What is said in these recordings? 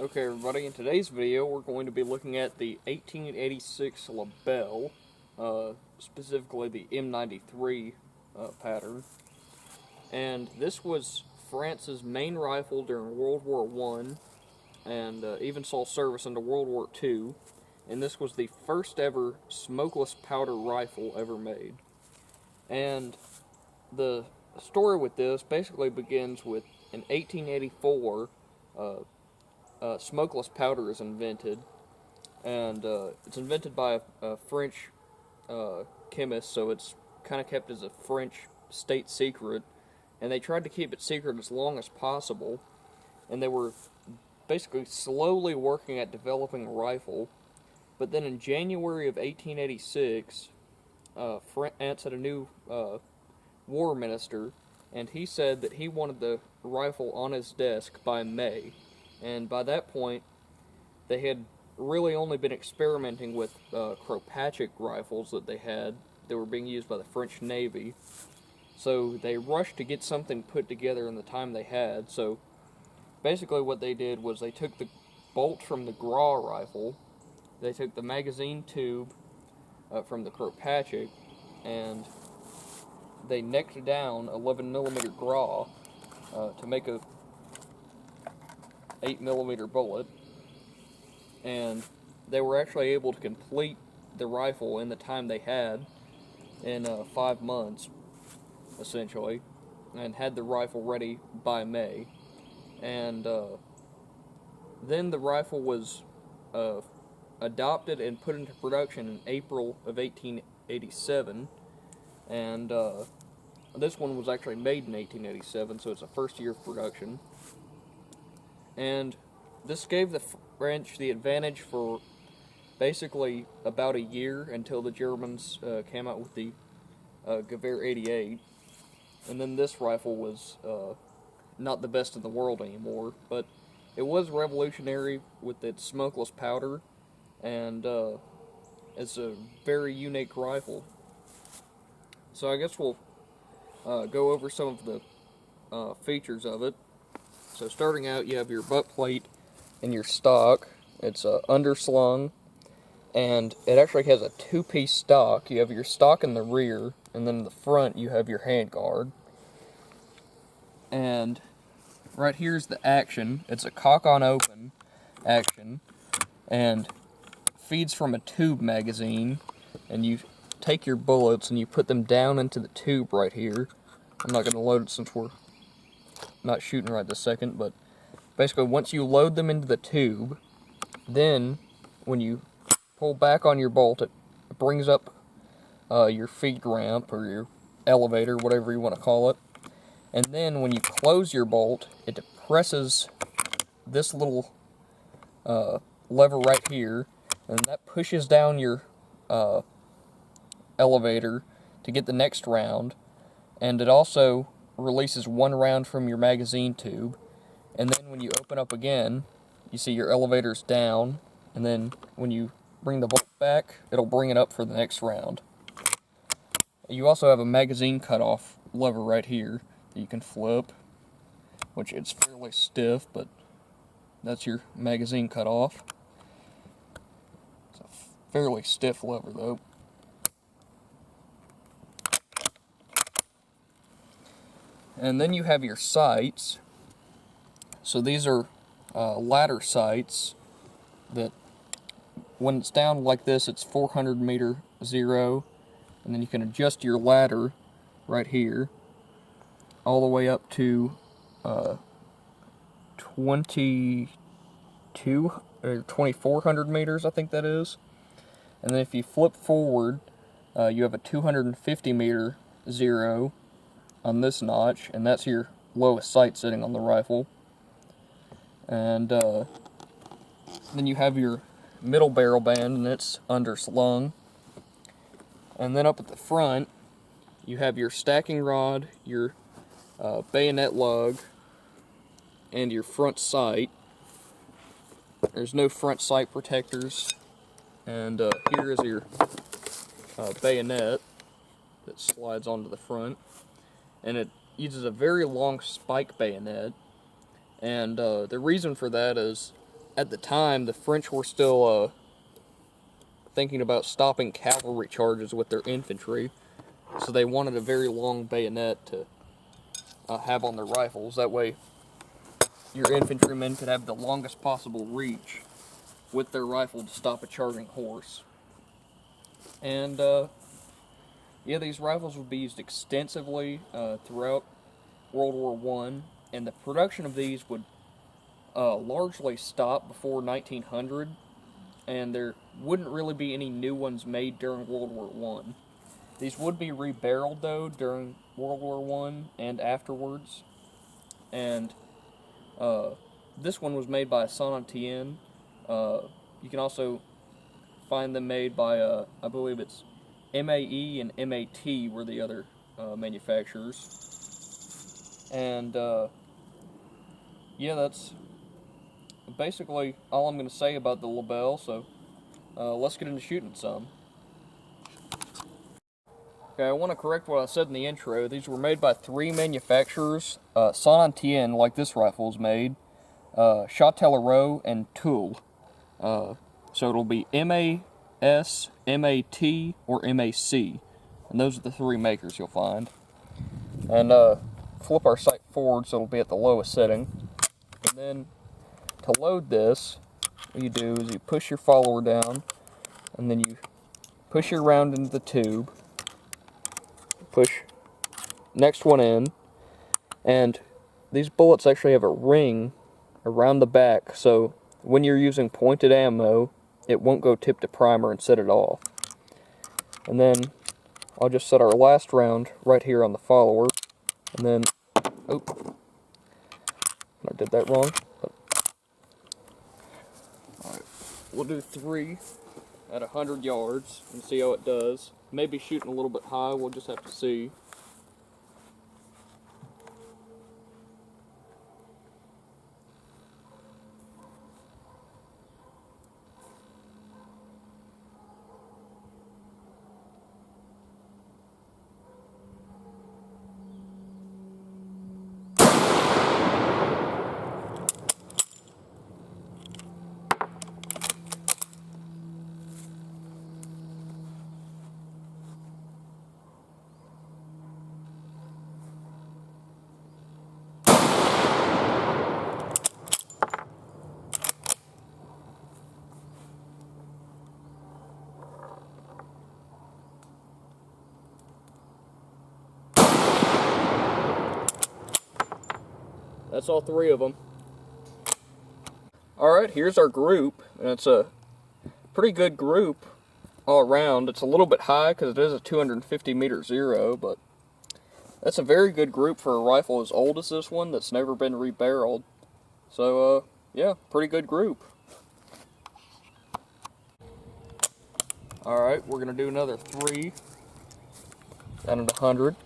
Okay, everybody, in today's video we're going to be looking at the 1886 Lebel, specifically the M93 pattern. And this was France's main rifle during World War I, and even saw service into World War II. And this was the first ever smokeless powder rifle ever made. And the story with this basically begins with in 1884, smokeless powder is invented, and it's invented by a French chemist, so it's kind of kept as a French state secret, and they tried to keep it secret as long as possible, and they were basically slowly working at developing a rifle. But then in January of 1886, France had a new war minister, and he said that he wanted the rifle on his desk by May. And by that point, they had really only been experimenting with Kropatschek rifles that they had that were being used by the French Navy. So they rushed to get something put together in the time they had. So basically what they did was they took the bolt from the Gras rifle, they took the magazine tube from the Kropatschek, and they necked down 11mm Gras to make a 8mm bullet, and they were actually able to complete the rifle in the time they had, in 5 months, essentially, and had the rifle ready by May. And then the rifle was adopted and put into production in April of 1887, and this one was actually made in 1887, so it's the first year of production. And this gave the French the advantage for basically about a year until the Germans came out with the Gewehr 88. And then this rifle was not the best in the world anymore, but it was revolutionary with its smokeless powder, and it's a very unique rifle. So I guess we'll go over some of the features of it. So starting out, you have your butt plate and your stock. It's underslung, and it actually has a two-piece stock. You have your stock in the rear, and then in the front you have your handguard. And right here's the action. It's a cock-on-open action, and feeds from a tube magazine, and you take your bullets and you put them down into the tube right here. I'm not going to load it since we're not shooting right this second, but basically once you load them into the tube, then when you pull back on your bolt, it brings up your feed ramp or your elevator, whatever you want to call it, and then when you close your bolt, it depresses this little lever right here, and that pushes down your elevator to get the next round, and it also releases one round from your magazine tube. And then when you open up again, you see your elevator's down, and then when you bring the bolt back, it'll bring it up for the next round. You also have a magazine cutoff lever right here that you can flip, which it's fairly stiff, but that's your magazine cutoff. It's a fairly stiff lever though. And then you have your sights. So these are ladder sights that, when it's down like this, it's 400 meter zero, and then you can adjust your ladder right here all the way up to 22 or 2400 meters, I think that is. And then if you flip forward, you have a 250 meter zero on this notch, and that's your lowest sight setting on the rifle. And then you have your middle barrel band, and it's underslung. And then up at the front, you have your stacking rod, your bayonet lug, and your front sight. There's no front sight protectors. And here is your bayonet that slides onto the front. And it uses a very long spike bayonet, and the reason for that is at the time, the French were still thinking about stopping cavalry charges with their infantry, so they wanted a very long bayonet to have on their rifles. That way, your infantrymen could have the longest possible reach with their rifle to stop a charging horse. And yeah, these rifles would be used extensively throughout World War I, and the production of these would largely stop before 1900, and there wouldn't really be any new ones made during World War I. These would be rebarreled, though, during World War I and afterwards, and this one was made by Sonantien. You can also find them made by, I believe it's MAE and MAT were the other manufacturers. And, yeah, that's basically all I'm going to say about the Lebel, so let's get into shooting some. Okay, I want to correct what I said in the intro. These were made by 3 manufacturers. Sonantien, like this rifle is made, Châtellerault, and Toul. So it'll be MAS, MAT, or MAC. And those are the 3 makers you'll find. And flip our sight forward so it'll be at the lowest setting. And then to load this, what you do is you push your follower down, and then you push your round into the tube, push next one in, and these bullets actually have a ring around the back, so when you're using pointed ammo, it won't go tip to primer and set it off. And then I'll just set our last round right here on the follower, and then, oh, I did that wrong. Alright, we'll do 3 at 100 yards and see how it does. Maybe shooting a little bit high, we'll just have to see. That's all 3 of them. Alright, here's our group, and it's a pretty good group all around. It's a little bit high because it is a 250 meter zero, but that's a very good group for a rifle as old as this one that's never been rebarreled. So, yeah, pretty good group. Alright, we're going to do another 3 down at 100.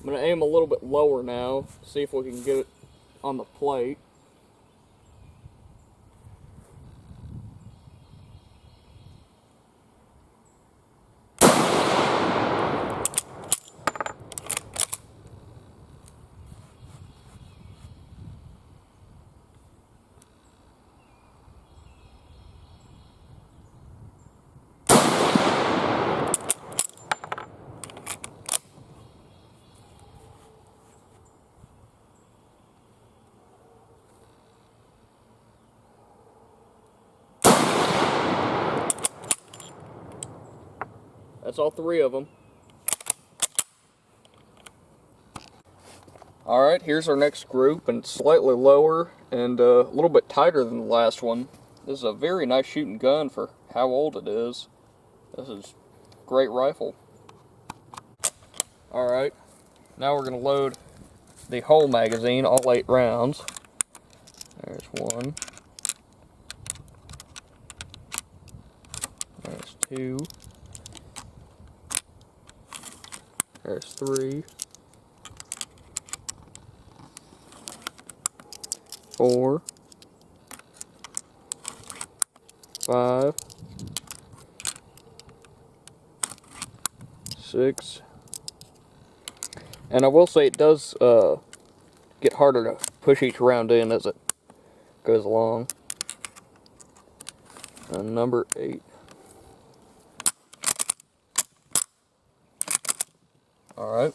I'm going to aim a little bit lower now, see if we can get it on the plate. That's all 3 of them. Alright, here's our next group, and it's slightly lower and a little bit tighter than the last one. This is a very nice shooting gun for how old it is. This is a great rifle. Alright, now we're going to load the whole magazine, all 8 rounds. There's 1. There's 2. There's 3, 4, 5, 6, and I will say it does get harder to push each round in as it goes along. And number 8. Alright.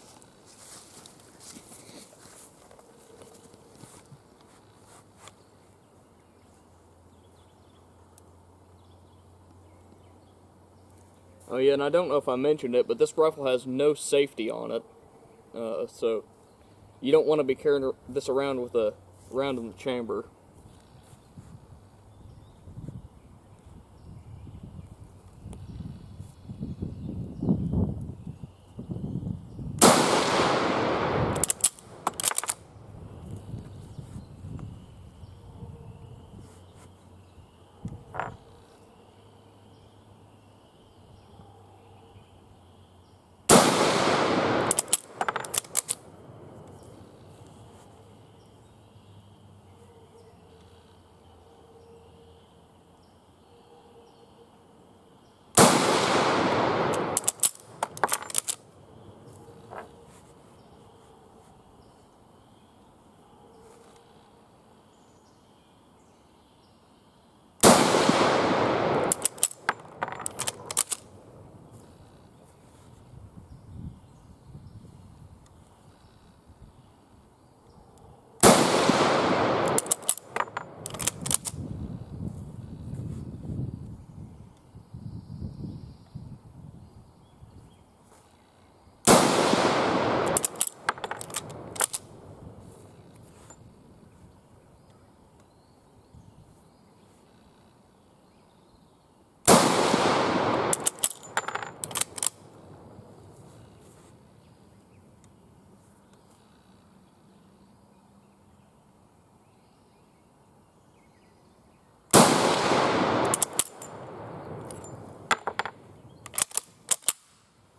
Oh yeah, and I don't know if I mentioned it, but this rifle has no safety on it. So you don't want to be carrying this around with a round in the chamber.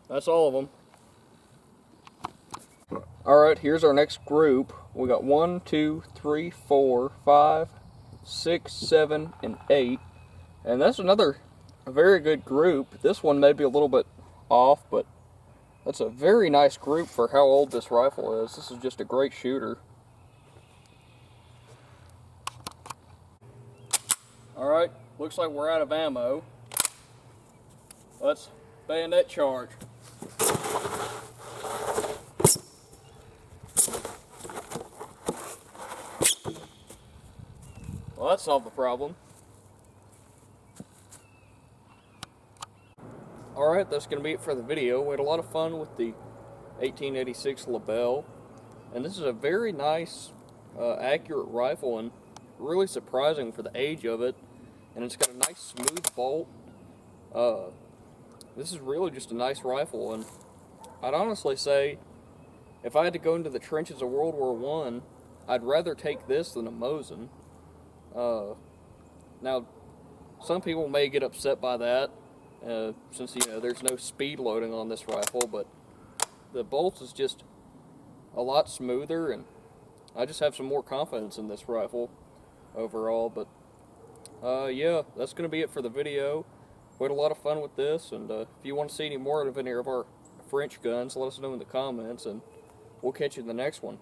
That's all of them. Alright, here's our next group. We got 1, 2, 3, 4, 5, 6, 7, and 8. And that's another very good group. This one may be a little bit off, but that's a very nice group for how old this rifle is. This is just a great shooter. Alright, looks like we're out of ammo. Let's bayonet charge. Well, that solved the problem. Alright, that's going to be it for the video. We had a lot of fun with the 1886 Lebel. And this is a very nice, accurate rifle, and really surprising for the age of it. And it's got a nice smooth bolt. This is really just a nice rifle, and I'd honestly say if I had to go into the trenches of World War I, I'd rather take this than a Mosin. Now, some people may get upset by that, since there's no speed loading on this rifle, but the bolts is just a lot smoother, and I just have some more confidence in this rifle overall. But yeah, that's going to be it for the video. We had a lot of fun with this, and if you want to see any more of any of our French guns, let us know in the comments, and we'll catch you in the next one.